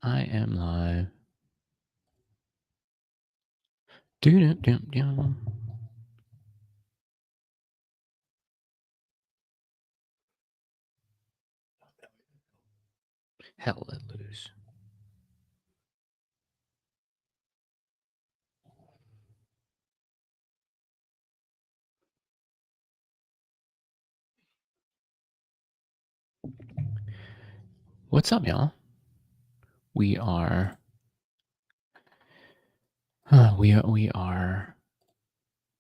I am live. Do-do-do-do. Hell let loose. What's up, y'all? We are we are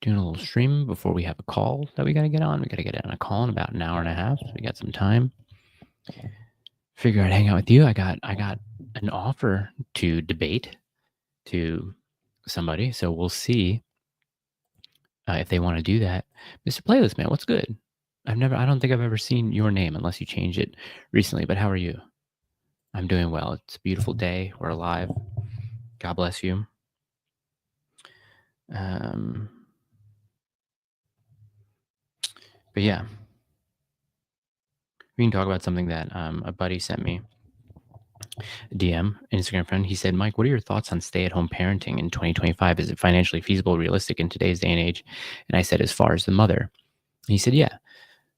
doing a little stream before we have a call that we gotta get on. We gotta get on a call in about an hour and a half. So we got some time. Figure I'd hang out with you. I got an offer to debate to somebody, so we'll see if they want to do that. Mr. Playlist Man, what's good? I don't think I've ever seen your name unless you changed it recently. But how are you? I'm doing well. It's a beautiful day. We're alive. God bless you. Um, but yeah, we can talk about something that a buddy sent me, a DM, Instagram friend. He said, Mike, what are your thoughts on stay at home parenting in 2025? Is it financially feasible, realistic in today's day and age? And I said, as far as the mother. And he said, yeah.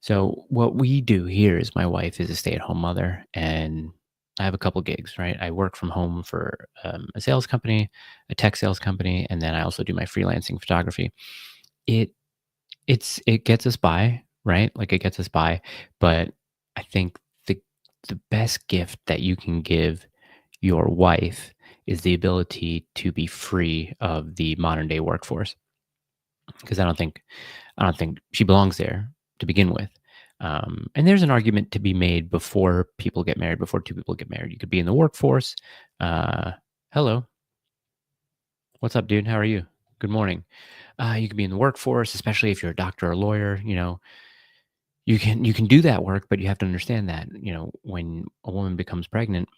So what we do here is my wife is a stay at home mother, and I have a couple gigs, right? I work from home for a sales company, a tech sales company, and then I also do my freelancing photography. It it gets us by, right? Like, it gets us by, but I think the best gift that you can give your wife is the ability to be free of the modern day workforce, because I don't think she belongs there to begin with. And there's an argument to be made before people get married, before two people get married. You could be in the workforce. Hello, what's up, dude? How are you? Good morning. You could be in the workforce, especially if you're a doctor or a lawyer. You can do that work, but you have to understand that when a woman becomes pregnant,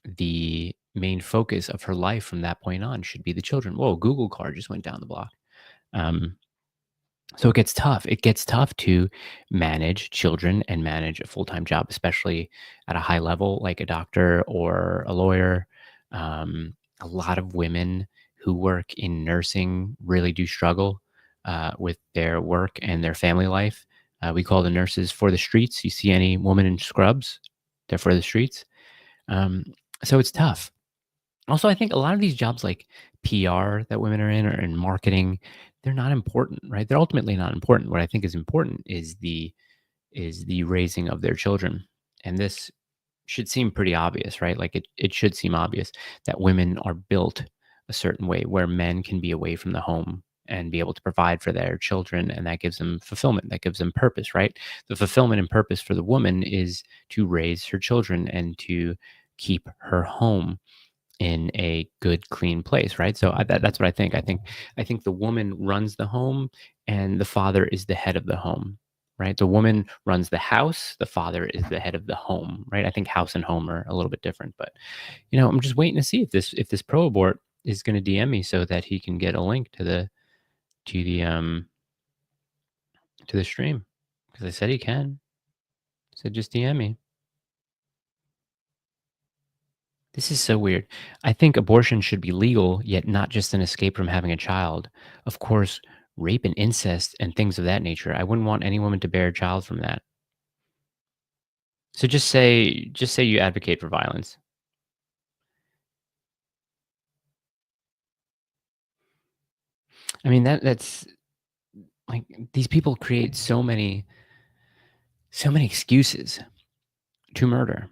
the main focus of her life from that point on should be the children. Whoa, Google car just went down the block. Um, so it gets tough. It gets tough to manage children and manage a full-time job, especially at a high level like a doctor or a lawyer. A lot of women who work in nursing really do struggle with their work and their family life. We call the nurses for the streets. You see any woman in scrubs, they're for the streets. Um, so it's tough. Also, I think a lot of these jobs like PR that women are in or in marketing, they're not important, right? They're ultimately not important. What I think is important is the raising of their children. And this should seem pretty obvious, right? Like, it should seem obvious that women are built a certain way where men can be away from the home and be able to provide for their children, and that gives them fulfillment, that gives them purpose, right? The fulfillment and purpose for the woman is to raise her children and to keep her home in a good, clean place, right? So that's what I think. I think the woman runs the home, and the father is the head of the home, right? The woman runs the house, the father is the head of the home, right? I think house and home are a little bit different, but I'm just waiting to see if this pro abort is going to DM me so that he can get a link to the to the stream, because I said he can. So just DM me. This is so weird. I think abortion should be legal, yet not just an escape from having a child. Of course, rape and incest and things of that nature. I wouldn't want any woman to bear a child from that. So just say you advocate for violence. I mean, that's like, these people create so many excuses to murder.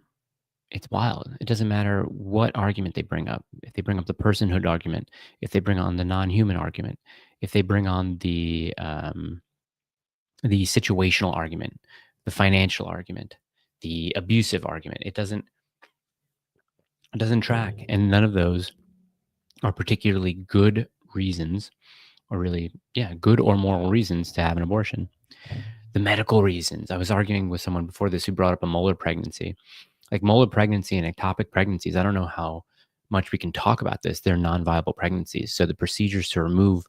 It's wild. It doesn't matter what argument they bring up. If they bring up the personhood argument, if they bring on the non-human argument, if they bring on the situational argument, the financial argument, the abusive argument. It doesn't track, and none of those are particularly good reasons, or really, yeah, good or moral reasons to have an abortion. The medical reasons. I was arguing with someone before this who brought up a molar pregnancy. Like, molar pregnancy and ectopic pregnancies, I don't know how much we can talk about this. They're non-viable pregnancies. So the procedures to remove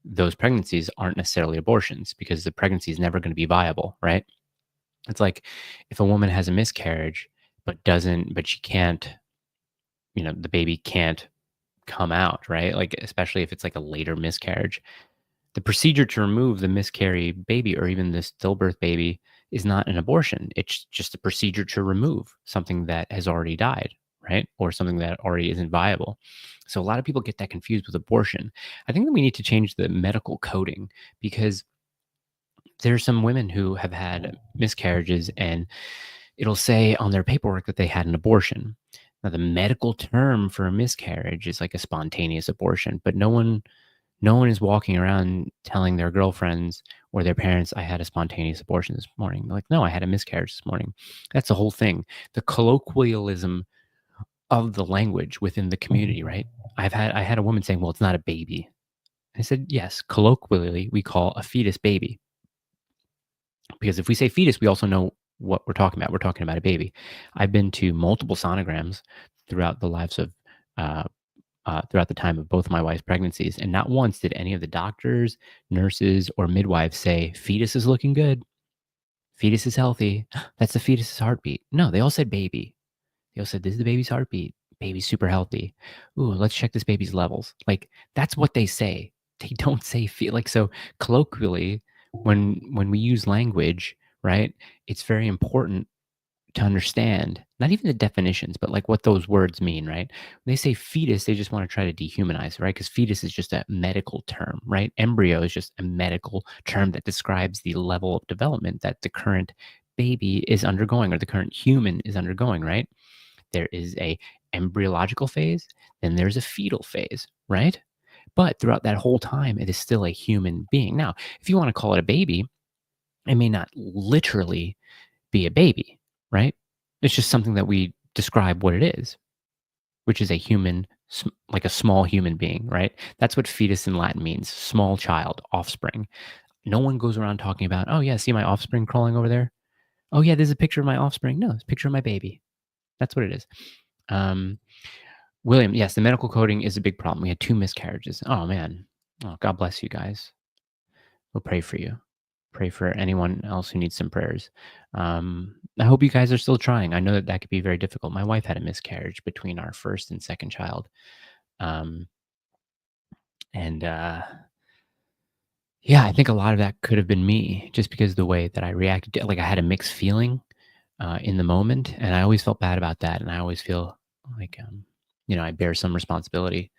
those pregnancies aren't necessarily abortions, because the pregnancy is never going to be viable, right? It's like if a woman has a miscarriage but she can't the baby can't come out, right? Like, especially if it's like a later miscarriage. The procedure to remove the miscarried baby or even the stillbirth baby is not an abortion. It's just a procedure to remove something that has already died, right? Or something that already isn't viable. So a lot of people get that confused with abortion. I think that we need to change the medical coding because there's some women who have had miscarriages and it'll say on their paperwork that they had an abortion. Now the medical term for a miscarriage is like a spontaneous abortion, but no one is walking around telling their girlfriends or their parents, I had a spontaneous abortion this morning. They're like, no, I had a miscarriage this morning. That's the whole thing. The colloquialism of the language within the community, right? I had a woman saying, well, it's not a baby. I said, yes, colloquially, we call a fetus baby. Because if we say fetus, we also know what we're talking about. We're talking about a baby. I've been to multiple sonograms throughout the lives of throughout the time of both my wife's pregnancies. And not once did any of the doctors, nurses, or midwives say, fetus is looking good. Fetus is healthy. That's the fetus's heartbeat. No, they all said baby. They all said, this is the baby's heartbeat. Baby's super healthy. Ooh, let's check this baby's levels. Like, that's what they say. They don't say feel like so colloquially when we use language, right? It's very important to understand not even the definitions, but like what those words mean, right? When they say fetus, they just want to try to dehumanize, right? Because fetus is just a medical term, right? Embryo is just a medical term that describes the level of development that the current baby is undergoing or the current human is undergoing, right? There is a embryological phase, then there's a fetal phase, right? But throughout that whole time, it is still a human being. Now, if you want to call it a baby, it may not literally be a baby, right? It's just something that we describe what it is, which is a human, like a small human being, right? That's what fetus in Latin means, small child, offspring. No one goes around talking about, oh, yeah, see my offspring crawling over there? Oh, yeah, there's a picture of my offspring. No, it's a picture of my baby. That's what it is. Um, William, yes, the medical coding is a big problem. We had 2 miscarriages. Oh, man. Oh, God bless you guys. We'll pray for you. Pray for anyone else who needs some prayers. I hope you guys are still trying. I know that that could be very difficult. My wife had a miscarriage between our first and second child. Um, and yeah, I think a lot of that could have been me just because the way that I reacted to it. Like I had a mixed feeling in the moment. And I always felt bad about that. And I always feel like, I bear some responsibility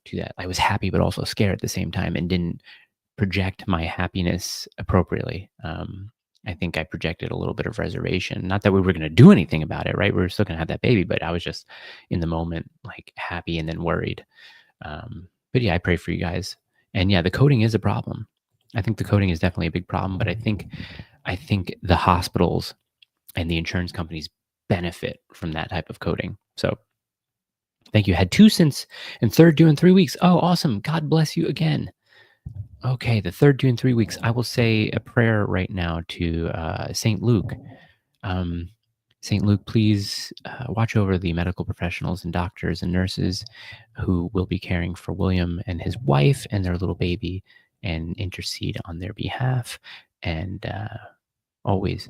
to that. I was happy, but also scared at the same time and didn't project my happiness appropriately. I think I projected a little bit of reservation. Not that we were going to do anything about it, right? We were still going to have that baby, but I was just in the moment, like happy and then worried. But yeah, I pray for you guys. And yeah, the coding is a problem. I think the coding is definitely a big problem, but I think the hospitals and the insurance companies benefit from that type of coding. So thank you. Had 2 since and third due in 3 weeks. Oh, awesome. God bless you again. Okay, the third due in 3 weeks. I will say a prayer right now to St. Luke. Um, St. Luke, please watch over the medical professionals and doctors and nurses who will be caring for William and his wife and their little baby and intercede on their behalf. And always,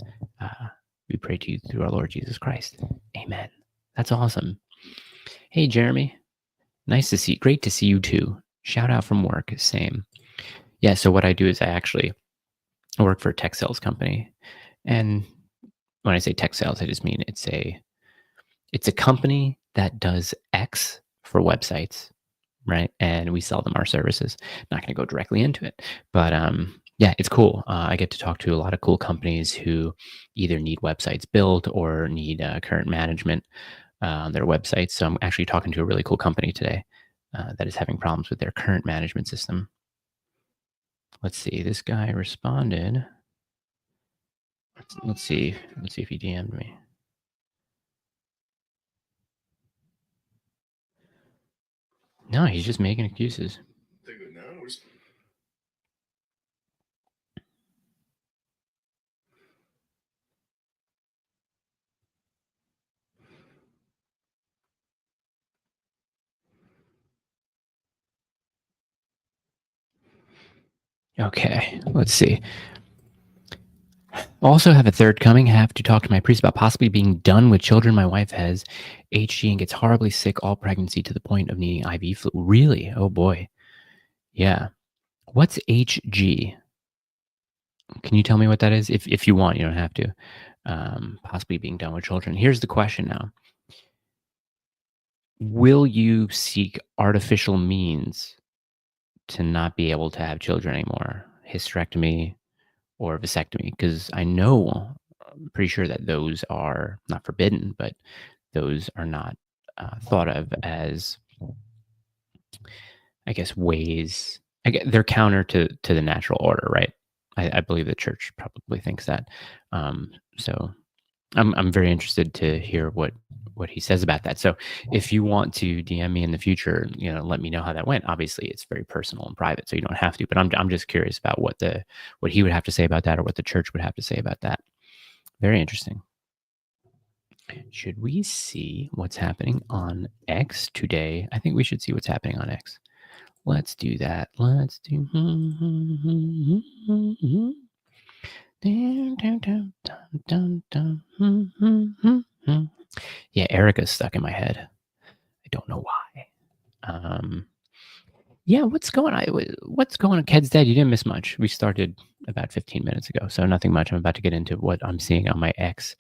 we pray to you through our Lord Jesus Christ. Amen. That's awesome. Hey, Jeremy. Nice to see. Great to see you too. Shout out from work. Same. Yeah. So what I do is I work for a tech sales company, and when I say tech sales, I just mean it's a company that does X for websites, right? And we sell them our services. Not going to go directly into it, but yeah, it's cool. I get to talk to a lot of cool companies who either need websites built or need current management on their websites. So I'm actually talking to a really cool company today that is having problems with their current management system. Let's see. This guy responded. Let's see. Let's see if he DM'd me. No, he's just making excuses. Okay, let's see. Also have a third coming. Have to talk to my priest about possibly being done with children. My wife has HG and gets horribly sick all pregnancy to the point of needing IV fluid. Really? Oh boy. Yeah. What's HG? Can you tell me what that is? If you want, you don't have to. Possibly being done with children. Here's the question now. Will you seek artificial means to not be able to have children anymore? Hysterectomy or vasectomy? Because I know, I'm pretty sure that those are not forbidden, but those are not thought of as, I guess, ways. They're counter to the natural order, right? I believe the church probably thinks that. So I'm very interested to hear what he says about that. So if you want to DM me in the future, let me know how that went. Obviously, it's very personal and private, so you don't have to. But I'm just curious about what he would have to say about that, or what the church would have to say about that. Very interesting. Should we see what's happening on X today? I think we should see what's happening on X. Let's do that. Let's do. Yeah, Erica's stuck in my head. I don't know why. Yeah, what's going on? Ked's dead. You didn't miss much. We started about 15 minutes ago, so nothing much. I'm about to get into what I'm seeing on my X.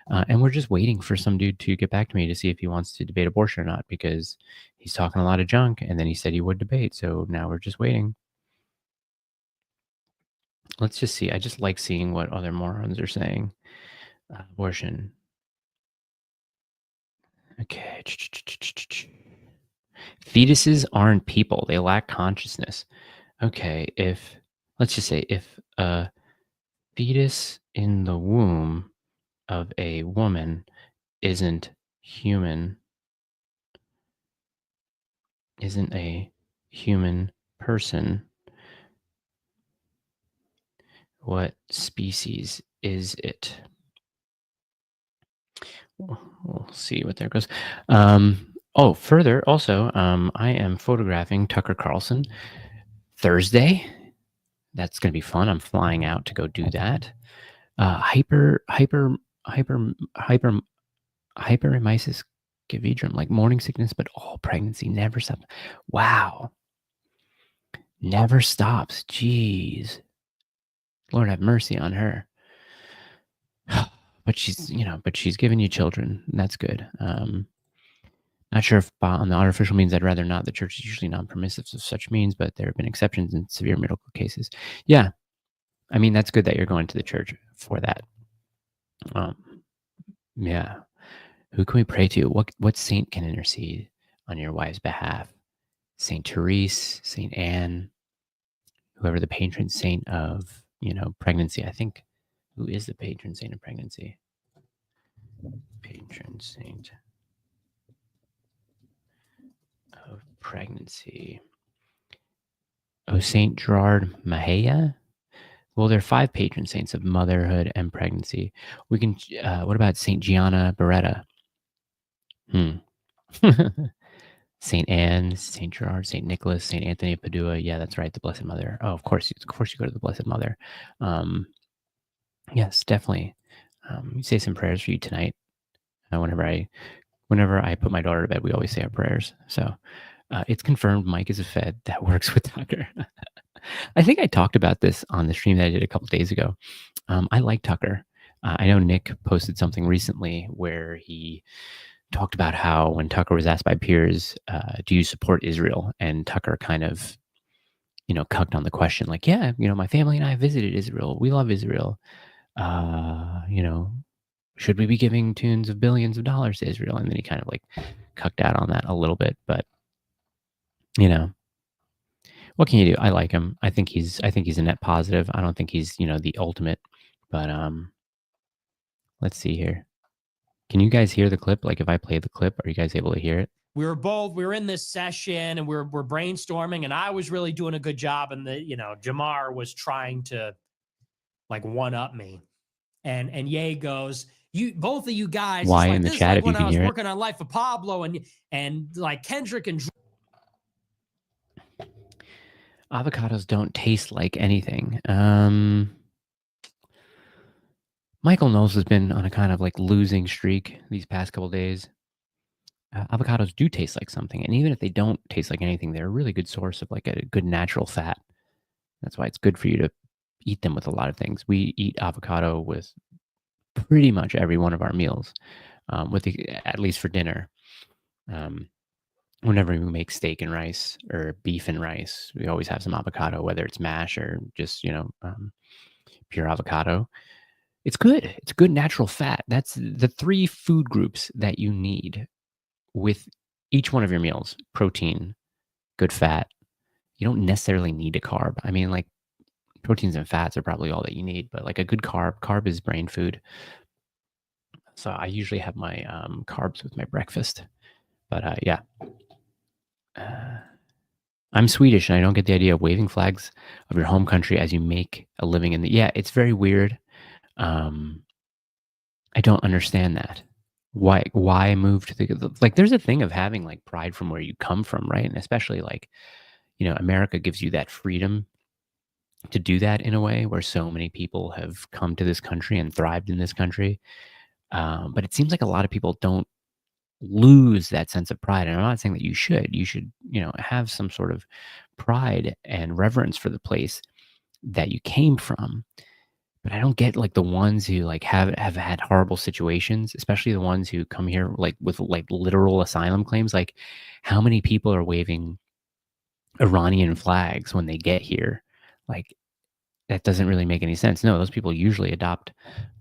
And we're just waiting for some dude to get back to me to see if he wants to debate abortion or not, because he's talking a lot of junk, and then he said he would debate. So now we're just waiting. Let's just see. I just like seeing what other morons are saying. Abortion. Okay. Fetuses aren't people. They lack consciousness. Okay. Let's just say if a fetus in the womb of a woman isn't human, isn't a human person, what species is it? We'll see what there goes. Further, also, I am photographing Tucker Carlson Thursday. That's going to be fun. I'm flying out to go do that. Hyperemesis gravidum, like morning sickness, but all pregnancy never stops. Wow. Never stops. Jeez. Lord have mercy on her. But she's giving you children. That's good. Not sure if on the artificial means, I'd rather not. The church is usually non-permissive of such means, but there have been exceptions in severe medical cases. Yeah. I mean, that's good that you're going to the church for that. Yeah. Who can we pray to? What saint can intercede on your wife's behalf? Saint Therese, Saint Anne, whoever the patron saint of, pregnancy. I think, who is the patron saint of pregnancy? Patron saint of pregnancy. Oh, Saint Gerard Mahia. Well, there are 5 patron saints of motherhood and pregnancy. We can. What about Saint Gianna Beretta? Saint Anne, Saint Gerard, Saint Nicholas, Saint Anthony of Padua. Yeah, that's right. The Blessed Mother. Oh, of course you go to the Blessed Mother. Yes, definitely. We say some prayers for you tonight. Whenever I put my daughter to bed, we always say our prayers. So it's confirmed Mike is a Fed that works with Tucker. I think I talked about this on the stream that I did a couple days ago. I like Tucker. I know Nick posted something recently where he talked about how when Tucker was asked by peers, do you support Israel? And Tucker kind of, cucked on the question, like, yeah, my family and I visited Israel. We love Israel. Should we be giving tens of billions of dollars to Israel? And then he kind of like cucked out on that a little bit, but what can you do? I like him. I think he's a net positive. I don't think he's, the ultimate, but let's see here. Can you guys hear the clip? Like if I play the clip, are you guys able to hear it? We were in this session and we're brainstorming, and I was really doing a good job, and Jamar was trying to like one up me. And Ye goes, both of you guys. Why like, in the this chat like if when you can I was hear working on Life of Pablo and like Kendrick and avocados don't taste like anything. Michael Knowles has been on a kind of like losing streak these past couple days. Avocados do taste like something, and even if they don't taste like anything, they're a really good source of like a good natural fat. That's why it's good for you to eat them with a lot of things. We eat avocado with pretty much every one of our meals, at least for dinner. Um, Whenever we make steak and rice or beef and rice, we always have some avocado, whether it's mash or just pure avocado. It's good. It's good natural fat. That's the three food groups that you need with each one of your meals: protein, good fat. You don't necessarily need a carb. I mean, like proteins and fats are probably all that you need, but like a good carb is brain food. So I usually have my carbs with my breakfast. But yeah, I'm Swedish and I don't get the idea of waving flags of your home country as you make a living in the. Yeah, it's very weird. Um, I don't understand that. Why move to like? There's a thing of having like pride from where you come from, right? And especially like America gives you that freedom to do that in a way where so many people have come to this country and thrived in this country. But it seems like a lot of people don't lose that sense of pride. And I'm not saying that you should. You should, have some sort of pride and reverence for the place that you came from. But I don't get like the ones who like have had horrible situations, especially the ones who come here like with like literal asylum claims. Like, how many people are waving Iranian flags when they get here? Like, that doesn't really make any sense. No, those people usually adopt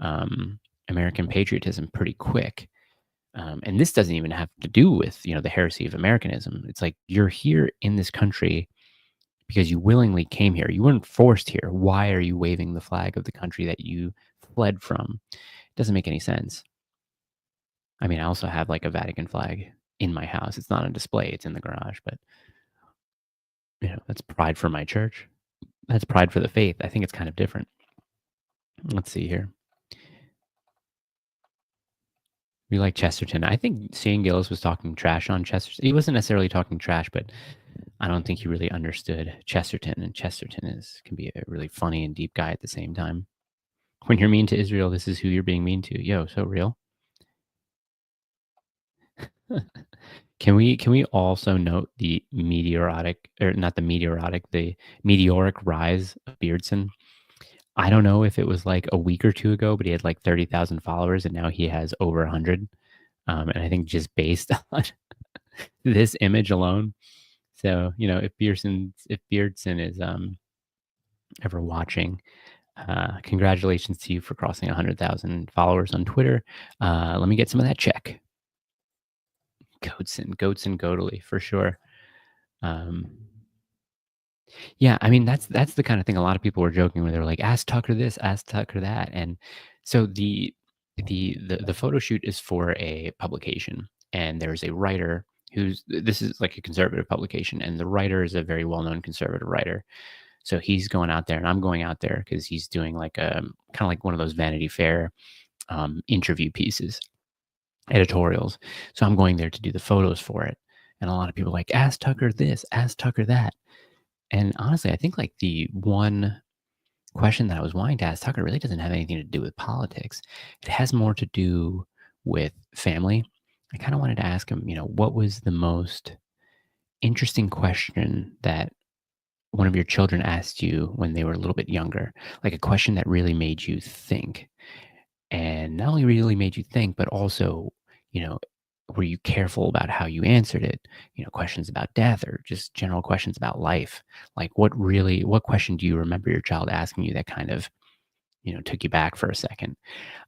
American patriotism pretty quick. And this doesn't even have to do with, the heresy of Americanism. It's like you're here in this country because you willingly came here. You weren't forced here. Why are you waving the flag of the country that you fled from? It doesn't make any sense. I mean, I also have like a Vatican flag in my house. It's not on display. It's in the garage, but that's pride for my church. That's pride for the faith. I think it's kind of different. Let's see here. We like Chesterton. I think Shane Gillis was talking trash on Chesterton. He wasn't necessarily talking trash, but I don't think he really understood Chesterton. And Chesterton can be a really funny and deep guy at the same time. When you're mean to Israel, this is who you're being mean to. Yo, so real. Can we also note the the meteoric rise of Beardson? I don't know if it was like a week or two ago, but he had like 30,000 followers and now he has over 100. And I think just based on this image alone. So, if Beardson is ever watching, congratulations to you for crossing 100,000 followers on Twitter. Let me get some of that check. Goats and Goatly for sure. Yeah, I mean that's the kind of thing a lot of people were joking where they were like, "Ask Tucker this, ask Tucker that," and so the photo shoot is for a publication, and there's a writer this is like a conservative publication, and the writer is a very well known conservative writer. So he's going out there, and I'm going out there because he's doing like a kind of like one of those Vanity Fair interview pieces, editorials. So I'm going there to do the photos for it, and a lot of people are like, "Ask Tucker this, ask Tucker that." And honestly, I think like the one question that I was wanting to ask Tucker really doesn't have anything to do with politics. It has more to do with family. I kind of wanted to ask him, what was the most interesting question that one of your children asked you when they were a little bit younger? Like a question that really made you think. And not only really made you think, but also, you know, were you careful about how you answered it? Questions about death or just general questions about life. Like what question do you remember your child asking you that kind of, took you back for a second?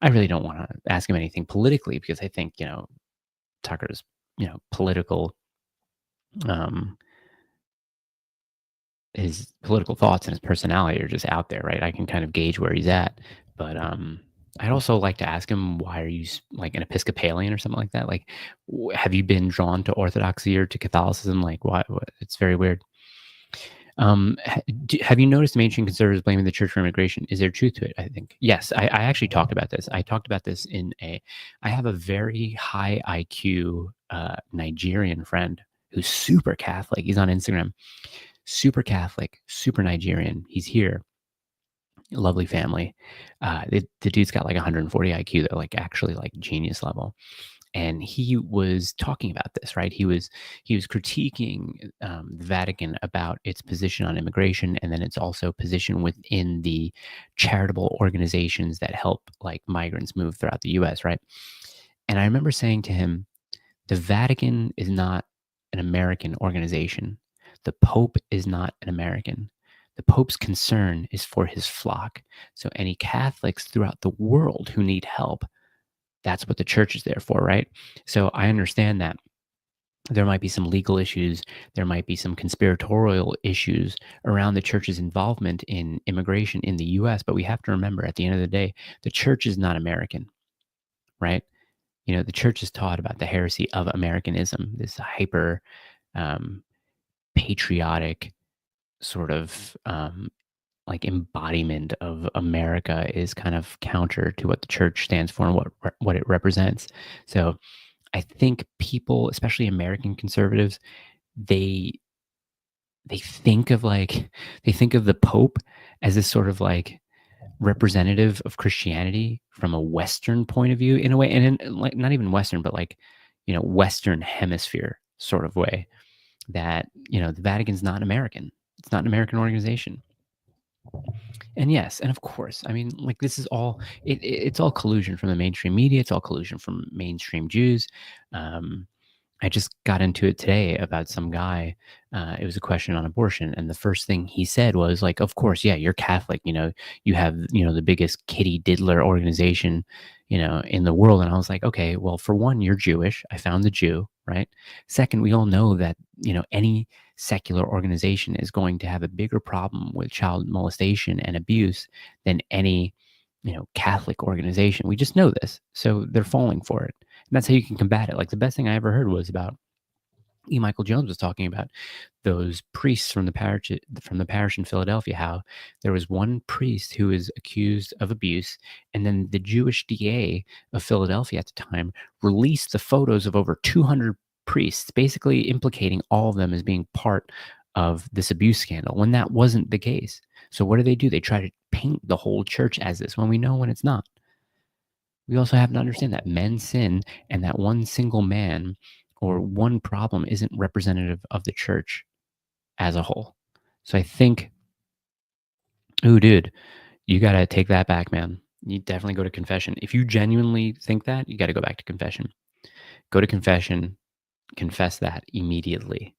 I really don't want to ask him anything politically because I think, Tucker's, political, um, his political thoughts and his personality are just out there, right? I can kind of gauge where he's at, but I'd also like to ask him, why are you like an Episcopalian or something like that? Like, have you been drawn to Orthodoxy or to Catholicism? Like, why? It's very weird. Have you noticed mainstream conservatives blaming the church for immigration? Is there truth to it? I think yes. I actually talked about this. I talked about this I have a very high IQ Nigerian friend who's super Catholic. He's on Instagram. Super Catholic, super Nigerian. He's here. lovely family. The dude's got like 140 IQ. They're like actually like genius level. And he was talking about this, right? He was critiquing the Vatican about its position on immigration, and then its also position within the charitable organizations that help like migrants move throughout the U.S. Right? And I remember saying to him, the Vatican is not an American organization. The Pope is not an American. The Pope's concern is for his flock. So any Catholics throughout the world who need help, that's what the church is there for, right? So I understand that there might be some legal issues, there might be some conspiratorial issues around the church's involvement in immigration in the US, but we have to remember at the end of the day, the church is not American, right? The church is taught about the heresy of Americanism, this hyper um, patriotic sort of like embodiment of America is kind of counter to what the church stands for and what it represents. So I think people, especially American conservatives, they they think of like they think of the Pope as this sort of like representative of Christianity from a Western point of view in a way, and in, like not even Western, but like Western Hemisphere sort of way. That the Vatican's not American. It's not an American organization. And yes, and of course, I mean, like this is all it's all collusion from the mainstream media. It's all collusion from mainstream Jews. Um, I just got into it today about some guy. It was a question on abortion, and the first thing he said was like, "Of course, yeah, you're Catholic. You have the biggest kitty diddler organization, in the world." And I was like, "Okay, well, for one, you're Jewish. I found the Jew, right? Second, we all know that any secular organization is going to have a bigger problem with child molestation and abuse than any Catholic organization. We just know this, so they're falling for it." And that's how you can combat it. Like the best thing I ever heard was about Michael Jones was talking about those priests from the parish in Philadelphia, how there was one priest who was accused of abuse, and then the Jewish DA of Philadelphia at the time released the photos of over 200 priests, basically implicating all of them as being part of this abuse scandal, when that wasn't the case. So what do? They try to paint the whole church as this when we know when it's not. We also have to understand that men sin, and that one single man or one problem isn't representative of the church as a whole. So I think, ooh, dude, you got to take that back, man. You definitely go to confession. If you genuinely think that, you got to go back to confession. Go to confession, confess that immediately.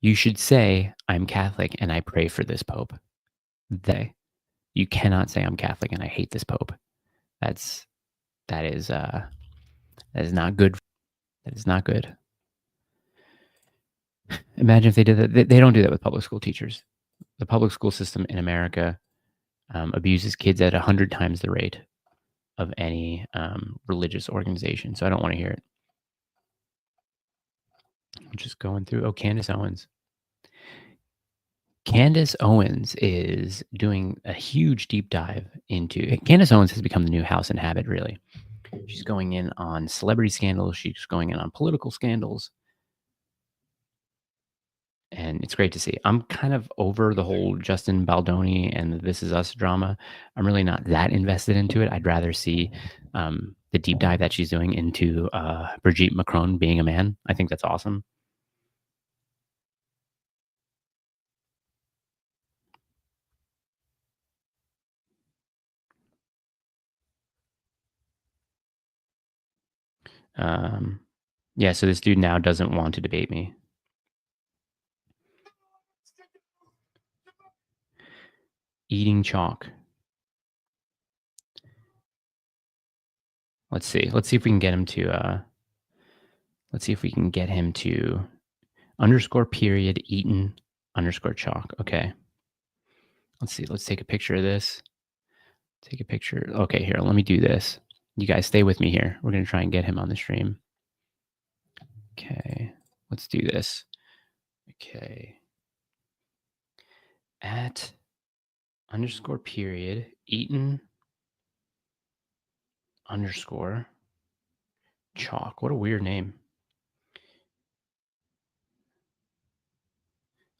You should say, I'm Catholic and I pray for this Pope. You cannot say I'm Catholic and I hate this Pope. That's that is not good. That is not good. Imagine if they did that. They don't do that with public school teachers. The public school system in America abuses kids at 100 times the rate of any religious organization. So I don't want to hear it. I'm just going through. Oh, Candace Owens. Candace Owens is doing a huge deep dive into. Candace Owens has become the new House and Habit, really. She's going in on celebrity scandals. She's going in on political scandals. And it's great to see. I'm kind of over the whole Justin Baldoni and the This Is Us drama. I'm really not that invested into it. I'd rather see the deep dive that she's doing into Brigitte Macron being a man. I think that's awesome. Yeah, so this dude now doesn't want to debate me. Eating chalk. Let's see. Let's see if we can get him to. Let's see if we can get him to underscore period eaten underscore chalk. Okay. Let's see. Let's take a picture of this. Take a picture. Okay, here. Let me do this. You guys stay with me here. We're going to try and get him on the stream. Okay. Let's do this. Okay. At underscore period eaten underscore chalk. What a weird name.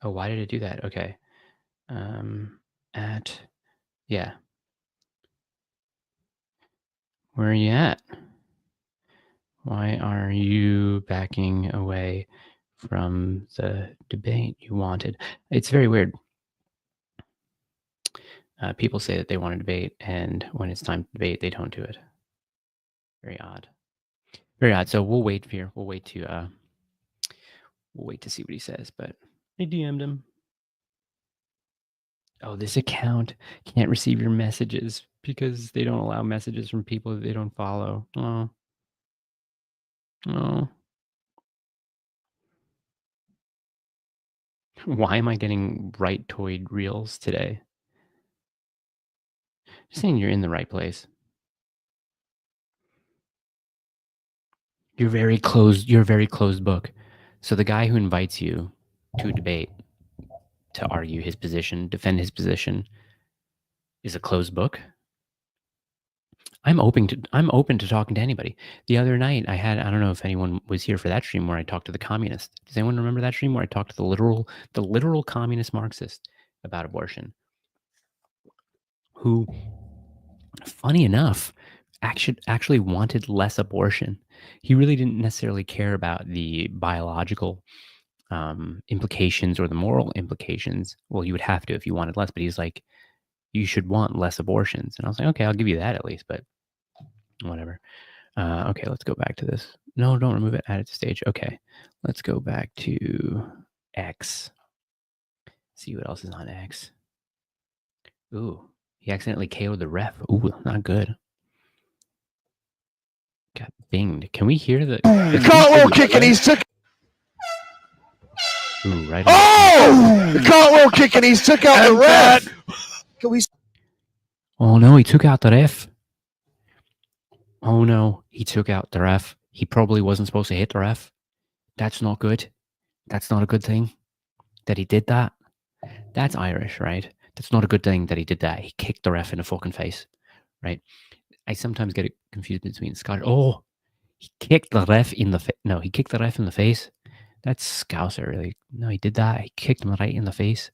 Oh, why did it do that? Okay. at? Yeah. Where are you at? Why are you backing away from the debate you wanted? It's very weird. People say that they want to debate, and when it's time to debate, they don't do it. Very odd. Very odd. So we'll wait here. We'll wait to see what he says. But I DM'd him. Oh, this account can't receive your messages because they don't allow messages from people that they don't follow. Oh. Oh. Why am I getting right-toed reels today? Just saying you're in the right place. You're very closed book. So the guy who invites you to a debate to argue his position, defend his position, is a closed book. I'm open to talking to anybody. The other night I don't know if anyone was here for that stream where I talked to the communist. Does anyone remember that stream where I talked to the literal communist Marxist about abortion? Who, funny enough, actually wanted less abortion. He really didn't necessarily care about the biological implications or the moral implications. Well, you would have to if you wanted less, but he's like, you should want less abortions. And I was like, okay, I'll give you that at least, but whatever. Okay, let's go back to this. No, don't remove it. Add it to stage. Okay, let's go back to X. See what else is on X. Ooh, he accidentally KO'd the ref. Ooh, not good. Got binged. Can we hear the cartwheel kick and he's took. Ooh, right. The cartwheel kick and he's took out the ref. Can we? Oh no, he took out the ref. Oh no, he took out the ref. He probably wasn't supposed to hit the ref. That's not good. That's not a good thing that he did that. That's Irish, right? That's not a good thing that he did that. He kicked the ref in the fucking face, right? I sometimes get it confused between Scottish. Oh, he kicked the ref in the face. No, he kicked the ref in the face. That's Scouser, really. No, he did that. He kicked him right in the face.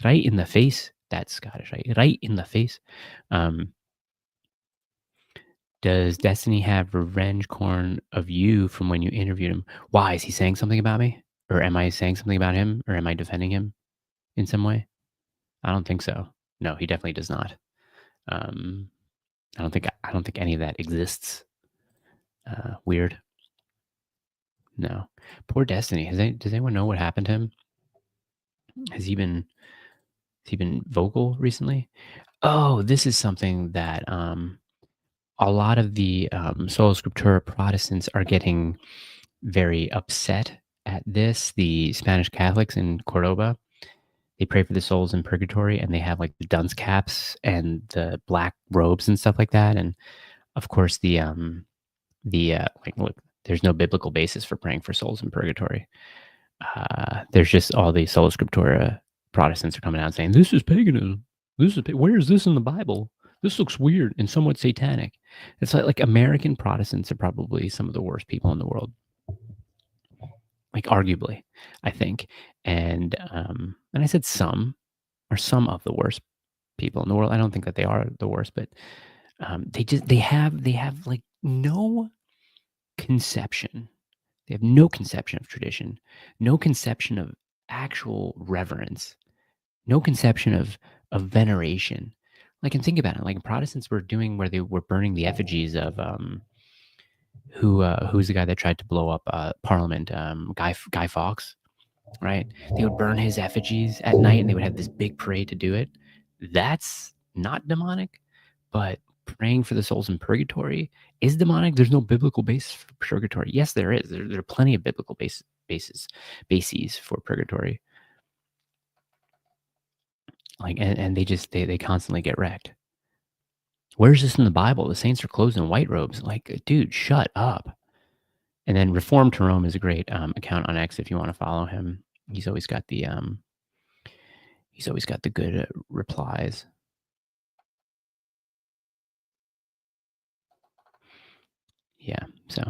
Right in the face. That's Scottish, right? Right in the face. Does Destiny have revenge corn of you from when you interviewed him? Why? Is he saying something about me? Or am I saying something about him? Or am I defending him in some way? I don't think so. No, he definitely does not. I don't think any of that exists. Weird. No. Poor Destiny. Does anyone know what happened to him? Has he been vocal recently? Oh, this is something that a lot of the Sola Scriptura Protestants are getting very upset at this. The Spanish Catholics in Cordoba, they pray for the souls in purgatory, and they have like the dunce caps and the black robes and stuff like that. And of course, like, look, there's no biblical basis for praying for souls in purgatory. There's just all the Sola Scriptura Protestants are coming out saying this is paganism. Where is this in the Bible? This looks weird and somewhat satanic. It's like American Protestants are probably some of the worst people in the world. Like arguably, I think. And I said some of the worst people in the world. I don't think that they are the worst, but they have like no conception. They have no conception of tradition, no conception of actual reverence, no conception of veneration. Like, and think about it. Like Protestants were doing where they were burning the effigies of who's the guy that tried to blow up Parliament? Guy Fawkes, right? They would burn his effigies at night, and they would have this big parade to do it. That's not demonic, but praying for the souls in purgatory is demonic. There's no biblical basis for purgatory. Yes, there is. There are plenty of biblical bases for purgatory. Like, and they constantly get wrecked. Where's this in the Bible? The saints are clothed in white robes. Like, dude, shut up. And then Reformed to Rome is a great account on X if you want to follow him. He's always got the good replies. Yeah. So.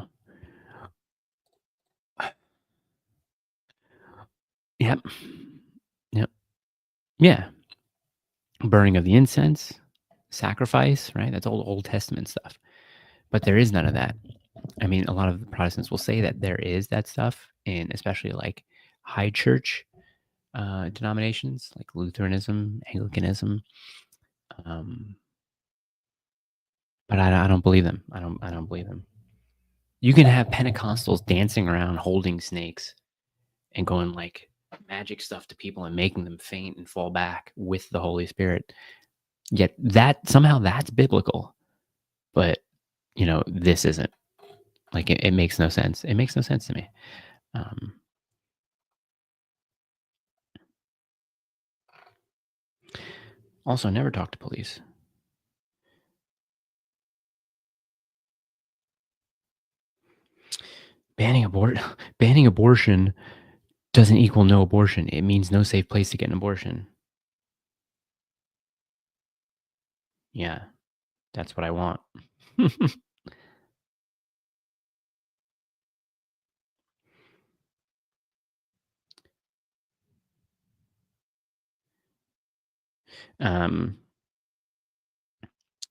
Yep. Yep. Yeah. burning of the incense, sacrifice, right? That's Old Testament stuff. But there is none of that. I mean, a lot of the Protestants will say that there is that stuff in especially like high church denominations like Lutheranism, Anglicanism. But I don't believe them. I don't believe them. You can have Pentecostals dancing around holding snakes and going like magic stuff to people and making them faint and fall back with the Holy Spirit. Yet that somehow that's biblical. But you know, this isn't. Like it makes no sense. It makes no sense to me. Also, never talk to police. Banning abortion doesn't equal no abortion. It means no safe place to get an abortion. Yeah, that's what I want.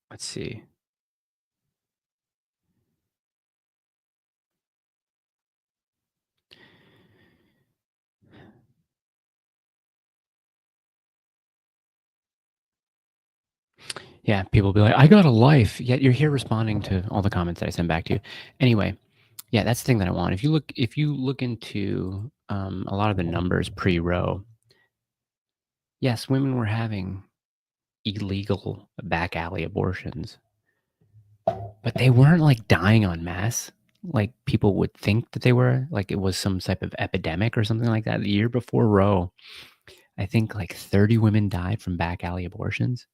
Let's see. Yeah, people will be like, I got a life. Yet you're here responding to all the comments that I send back to you. Anyway, yeah, that's the thing that I want. If you look into a lot of the numbers pre-Roe, yes, women were having illegal back alley abortions, but they weren't like dying en masse like people would think that they were. Like it was some type of epidemic or something like that. The year before Roe, I think like 30 women died from back alley abortions.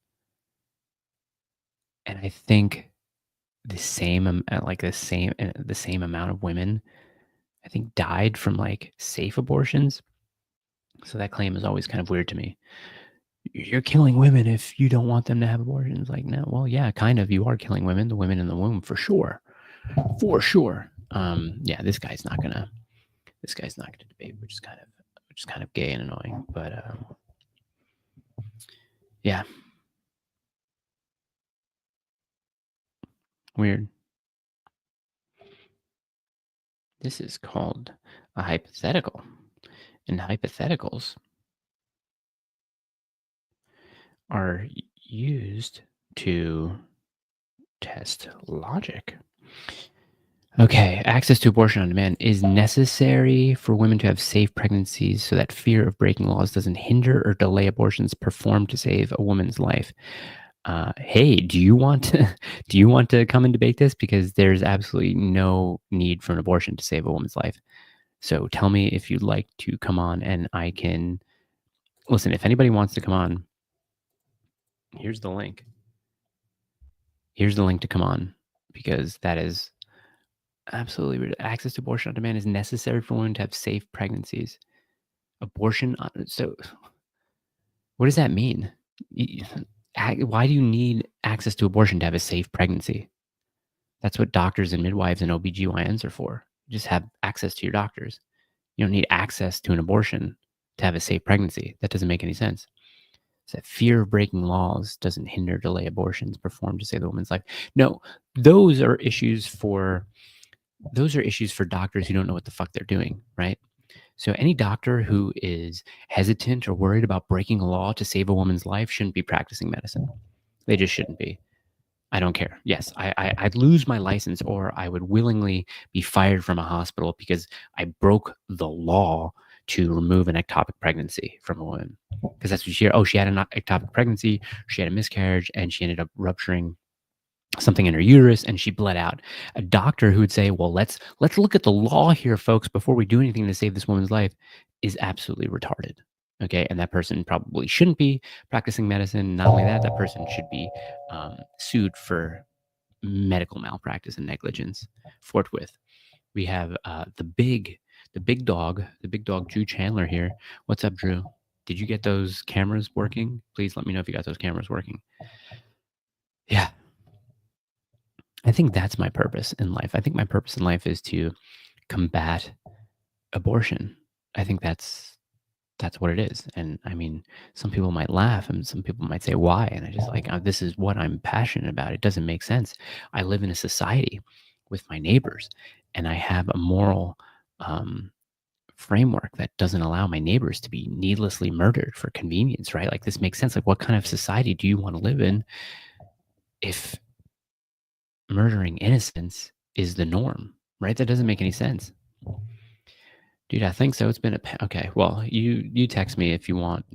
And I think the same amount of women I think died from like safe abortions. So that claim is always kind of weird to me. You're killing women if you don't want them to have abortions. Like, no, well, yeah, kind of. You are killing women, the women in the womb, for sure. For sure. Yeah, this guy's not gonna debate, which is kind of gay and annoying. But yeah. Weird. This is called a hypothetical. And hypotheticals are used to test logic. Okay, access to abortion on demand is necessary for women to have safe pregnancies so that fear of breaking laws doesn't hinder or delay abortions performed to save a woman's life. Hey, do you want to come and debate this? Because there's absolutely no need for an abortion to save a woman's life. So tell me if you'd like to come on and I can listen. If anybody wants to come on, here's the link. Here's the link to come on because that is absolutely access to abortion on demand is necessary for women to have safe pregnancies. Abortion. So what does that mean? Why do you need access to abortion to have a safe pregnancy? That's what doctors and midwives and OBGYNs are for. Just have access to your doctors. You don't need access to an abortion to have a safe pregnancy. That doesn't make any sense. So that fear of breaking laws doesn't hinder or delay abortions performed to save the woman's life. No, those are issues for doctors who don't know what the fuck they're doing, right? So any doctor who is hesitant or worried about breaking a law to save a woman's life shouldn't be practicing medicine. They just shouldn't be. I don't care. Yes, I'd lose my license or I would willingly be fired from a hospital because I broke the law to remove an ectopic pregnancy from a woman. Because that's what she had. Oh, she had an ectopic pregnancy, she had a miscarriage, and she ended up rupturing something in her uterus and she bled out. A doctor who would say, well, let's look at the law here, folks, before we do anything to save this woman's life is absolutely retarded. Okay. And that person probably shouldn't be practicing medicine. Not only that, that person should be sued for medical malpractice and negligence forthwith. We have the big dog, Drew Chandler here. What's up, Drew? Did you get those cameras working? Please let me know if you got those cameras working. Yeah. I think that's my purpose in life. I think my purpose in life is to combat abortion. I think that's that's what it is. And I mean, some people might laugh and some people might say, why? And I just like, this is what I'm passionate about. It doesn't make sense. I live in a society with my neighbors, and I have a moral framework that doesn't allow my neighbors to be needlessly murdered for convenience, right? Like, this makes sense. Like, what kind of society do you want to live in if murdering innocents is the norm, right? That doesn't make any sense. Dude, I think so. It's been okay. Well, you text me if you want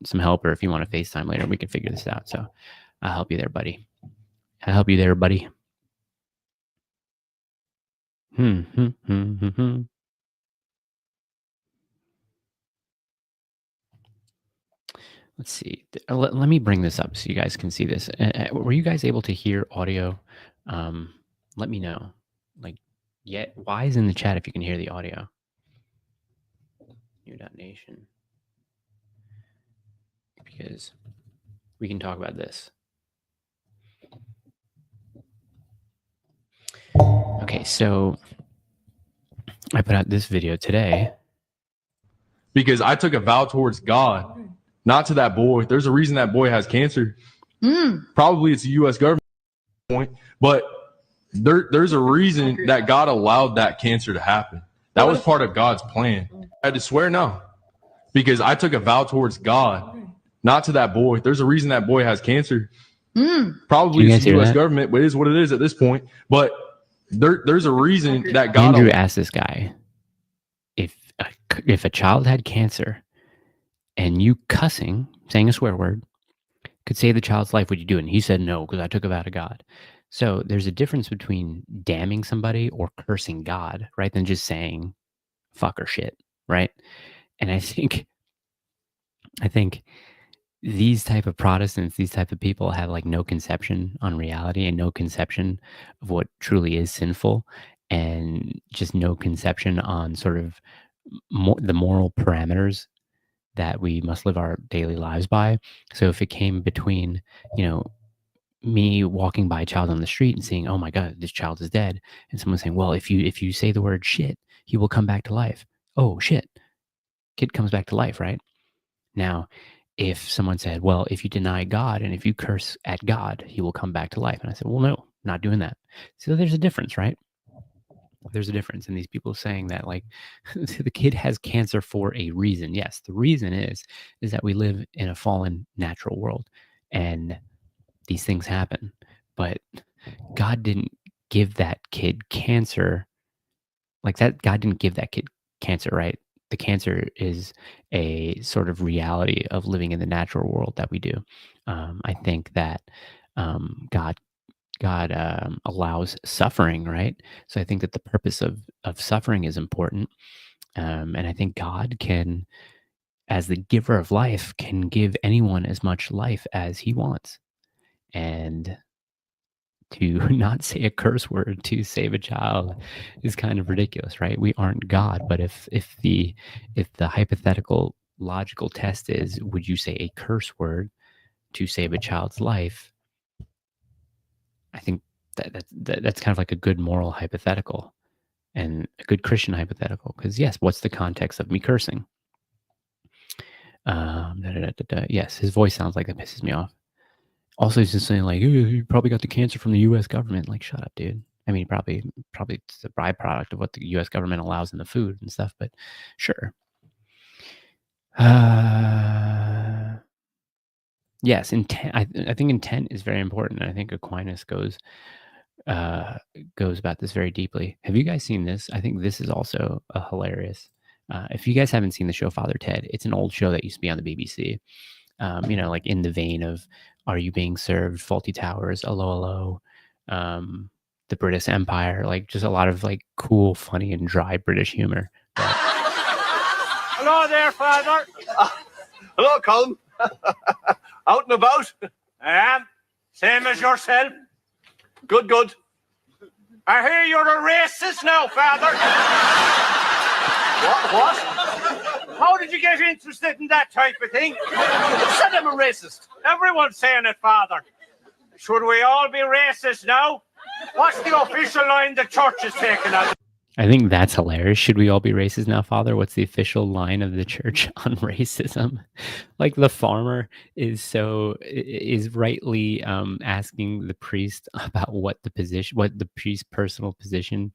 some help, or if you want to FaceTime later. We can figure this out. So I'll help you there, buddy. Let's see. Let me bring this up so you guys can see this. Were you guys able to hear audio? Let me know. Like, yeah, why is in the chat if you can hear the audio? New.nation. Because we can talk about this. Okay, so I put out this video today because I took a vow towards God, not to that boy. There's a reason that boy has cancer. Probably it's a U.S. government point, but there's a reason that God allowed that cancer to happen. That was part of God's plan. I had to swear no, because I took a vow towards God, not to that boy. There's a reason that boy has cancer. Probably it's the U.S. government, but it is what it is at this point. But there's a reason that God. Andrew asked this guy if a child had cancer and you cussing, saying a swear word, could save the child's life, would you do it? And he said no, because I took a vow to God. So there's a difference between damning somebody or cursing God, right, than just saying fuck or shit, right? And I think these type of Protestants, these type of people have like no conception on reality and no conception of what truly is sinful, and just no conception on sort of the moral parameters that we must live our daily lives by. So if it came between, me walking by a child on the street and seeing, oh my God, this child is dead, and someone saying, well, if you say the word shit, he will come back to life. Oh shit, kid comes back to life, right? Now, if someone said, well, if you deny God and if you curse at God, he will come back to life. And I said, well, no, not doing that. So there's a difference, right? There's a difference in these people saying that, like, the kid has cancer for a reason. Yes, the reason is that we live in a fallen natural world and these things happen. But God didn't give that kid cancer like that. God didn't give that kid cancer, right? The cancer is a sort of reality of living in the natural world that we do. I think that God allows suffering, right? So I think that the purpose of suffering is important. And I think God can, as the giver of life, can give anyone as much life as he wants. And to not say a curse word to save a child is kind of ridiculous, right? We aren't God, but if the hypothetical logical test is, would you say a curse word to save a child's life? I think that's kind of like a good moral hypothetical and a good Christian hypothetical, because yes, what's the context of me cursing? Yes, his voice sounds like that pisses me off. Also, he's just saying like, you probably got the cancer from the U.S. government. Like, shut up, dude. I mean, probably it's a byproduct of what the U.S. government allows in the food and stuff, but sure. Yes, intent. I think intent is very important. And I think Aquinas goes about this very deeply. Have you guys seen this? I think this is also hilarious. If you guys haven't seen the show Father Ted, it's an old show that used to be on the BBC. Like in the vein of Are You Being Served, Faulty Towers, Hello, Hello, the British Empire, like just a lot of like cool, funny, and dry British humor. Hello there, Father. Hello, Colin. Out and about? I am. Same as yourself. Good, good. I hear you're a racist now, Father. What? How did you get interested in that type of thing? Who said I'm a racist? Everyone's saying it, Father. Should we all be racist now? What's the official line the church is taking on? I think that's hilarious. Should we all be racist now, Father? What's the official line of the church on racism? Like the farmer is rightly asking the priest about what the priest's personal position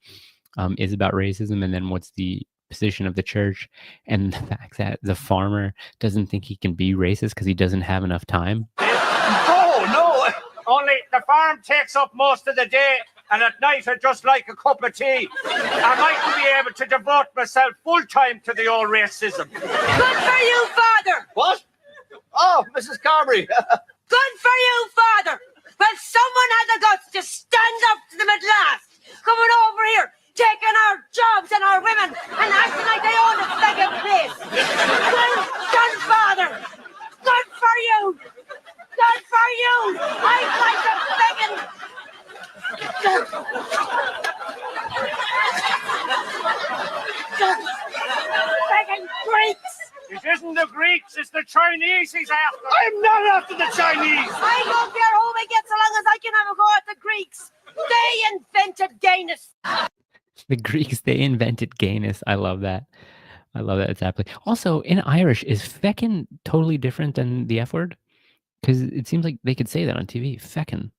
is about racism, and then what's the position of the church, and the fact that the farmer doesn't think he can be racist because he doesn't have enough time. Oh, no. Only the farm takes up most of the day, and at night I just like a cup of tea. I'd like to be able to devote myself full time to the old racism. Good for you, Father. What? Oh, Mrs. Carberry. Good for you, Father. Well, someone had the guts to stand up to them at last. Coming over here, taking our jobs and our women, and acting like they own the second place. Well done, Father. Good for you. Good for you. I'd like to begging. Begging Greeks. It isn't the Greeks, it's the Chinese he's after. I'm not after the Chinese. I don't care who we get so long as I can have a go at the Greeks. They invented gayness. The Greeks, they invented gayness. I love that. I love that. It's aptly. Also, in Irish, is feckin' totally different than the F word? Because it seems like they could say that on TV. Feckin'.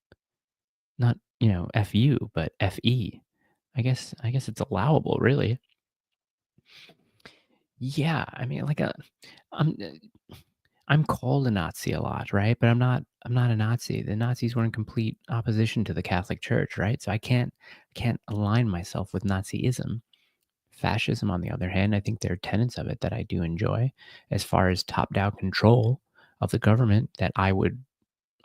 Not, F-U, but F-E. I guess it's allowable, really. Yeah, I mean, I'm called a Nazi a lot, right? But I'm not a Nazi. The Nazis were in complete opposition to the Catholic Church, right? So I can't align myself with Nazism. Fascism, on the other hand, I think there are tenets of it that I do enjoy, as far as top-down control of the government that I would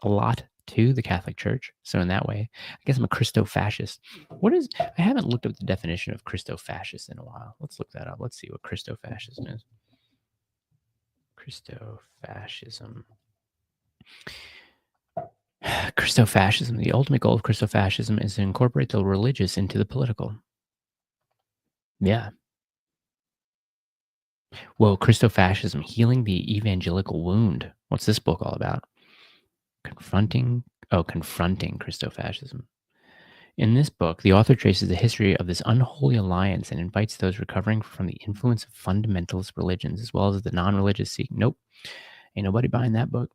allot to the Catholic Church. So in that way, I guess I'm a Christo-fascist. I haven't looked up the definition of Christo-fascist in a while. Let's look that up. Let's see what Christo-fascism is. Christo-fascism. Christo-fascism. The ultimate goal of Christo-fascism is to incorporate the religious into the political. Yeah. Whoa, Christo-fascism, healing the evangelical wound. What's this book all about? Confronting Christo-fascism. In this book, the author traces the history of this unholy alliance and invites those recovering from the influence of fundamentalist religions, as well as the non-religious seek. Nope. Ain't nobody buying that book.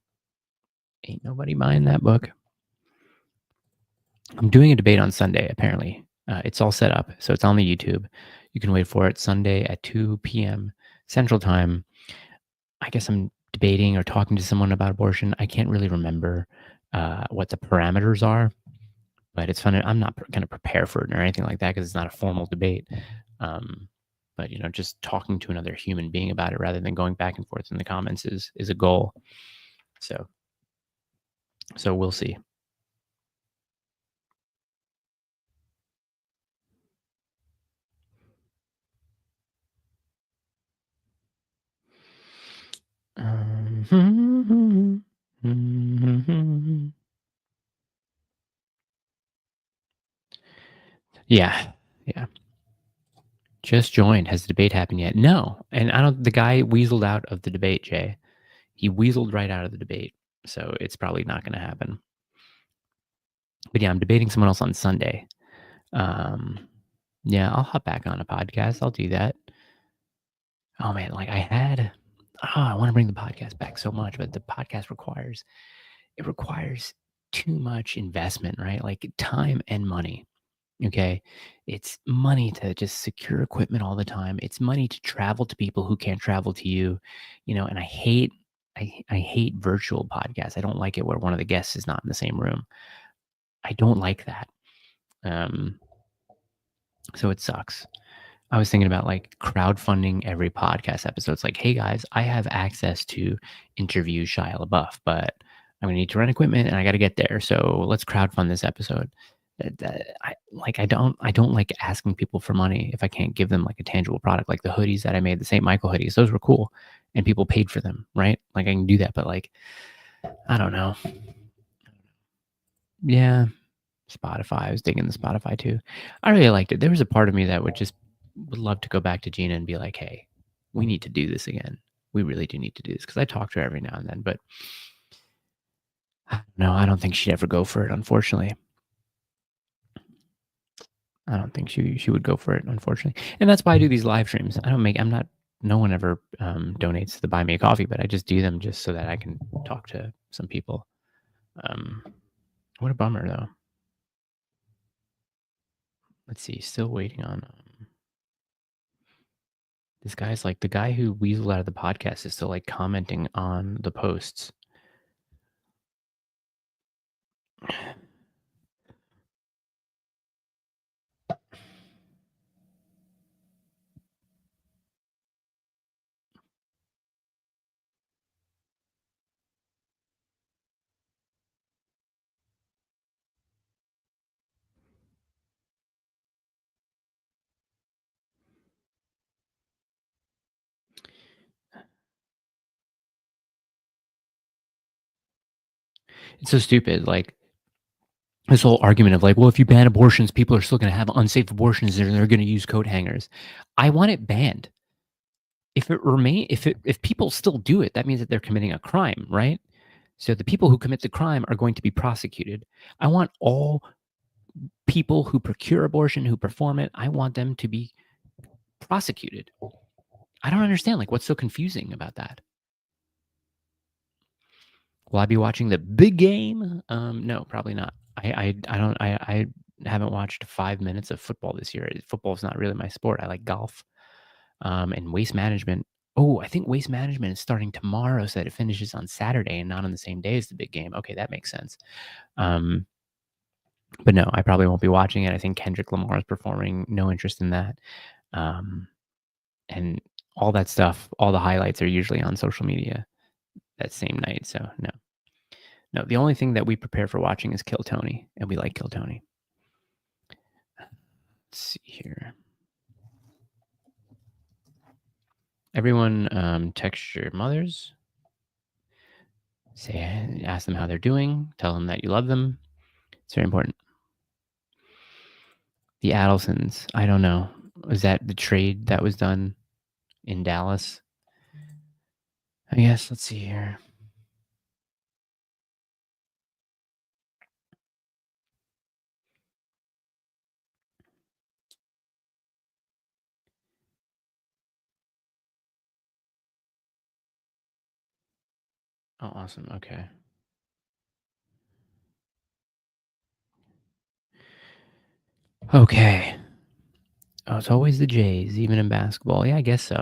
Ain't nobody buying that book. I'm doing a debate on Sunday, apparently. It's all set up, so it's on the YouTube. You can wait for it Sunday at 2 p.m. Central Time. I guess I'm debating or talking to someone about abortion. I can't really remember what the parameters are, but it's fun. I'm not going to prepare for it or anything like that because it's not a formal debate. But just talking to another human being about it rather than going back and forth in the comments is a goal. So we'll see. Yeah. Just joined. Has the debate happened yet? No. And the guy weaseled out of the debate, Jay. He weaseled right out of the debate. So it's probably not going to happen. But yeah, I'm debating someone else on Sunday. Yeah, I'll hop back on a podcast. I'll do that. Oh man, I want to bring the podcast back so much, but the podcast requires too much investment, right? Like time and money. Okay. It's money to just secure equipment all the time. It's money to travel to people who can't travel to you, and I hate virtual podcasts. I don't like it where one of the guests is not in the same room. I don't like that. So it sucks. I was thinking about crowdfunding every podcast episode. It's like, hey guys, I have access to interview Shia LaBeouf, but I'm gonna need to rent equipment and I got to get there. So let's crowdfund this episode. I don't like asking people for money if I can't give them a tangible product, like the hoodies that I made, the St. Michael hoodies. Those were cool and people paid for them, right? I can do that, but I don't know. Yeah. Spotify. I was digging the Spotify too. I really liked it. There was a part of me that would love to go back to Gina and be like, hey, we need to do this again. We really do need to do this, because I talk to her every now and then, but no, I don't think she'd ever go for it, unfortunately. I don't think she would go for it, unfortunately. And that's why I do these live streams. No one ever donates to the Buy Me a Coffee, but I just do them just so that I can talk to some people. What a bummer, though. Let's see, still waiting on this guy's like the guy who weaseled out of the podcast is still like commenting on the posts. It's so stupid. Like this whole argument of like, well, if you ban abortions, people are still going to have unsafe abortions and they're going to use coat hangers. I want it banned. If people still do it, that means that they're committing a crime, right? So the people who commit the crime are going to be prosecuted. I want all people who procure abortion, who perform it, I want them to be prosecuted. I don't understand. Like, what's so confusing about that? Will I be watching the big game? No, probably not. I haven't watched 5 minutes of football this year. Football is not really my sport. I like golf. And waste management. Oh, I think waste management is starting tomorrow, so that it finishes on Saturday and not on the same day as the big game. Okay, that makes sense. But no, I probably won't be watching it. I think Kendrick Lamar is performing. No interest in that. And all that stuff, all the highlights are usually on social media that same night. So no, the only thing that we prepare for watching is Kill Tony, and we like Kill Tony. Let's see here. Everyone text your mothers. Ask them how they're doing. Tell them that you love them. It's very important. The Adelsons, I don't know. Was that the trade that was done in Dallas? I guess. Let's see here. Oh, awesome. Okay. Okay. Oh, it's always the Jays, even in basketball. Yeah, I guess so.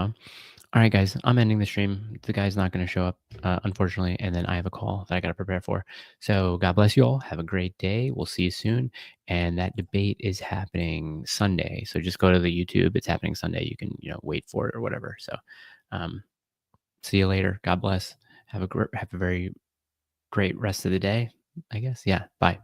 All right, guys, I'm ending the stream. The guy's not going to show up, unfortunately, and then I have a call that I got to prepare for. So God bless you all. Have a great day. We'll see you soon. And that debate is happening Sunday. So just go to the YouTube. It's happening Sunday. You can, wait for it or whatever. So see you later. God bless. Have a very great rest of the day, I guess. Yeah. Bye.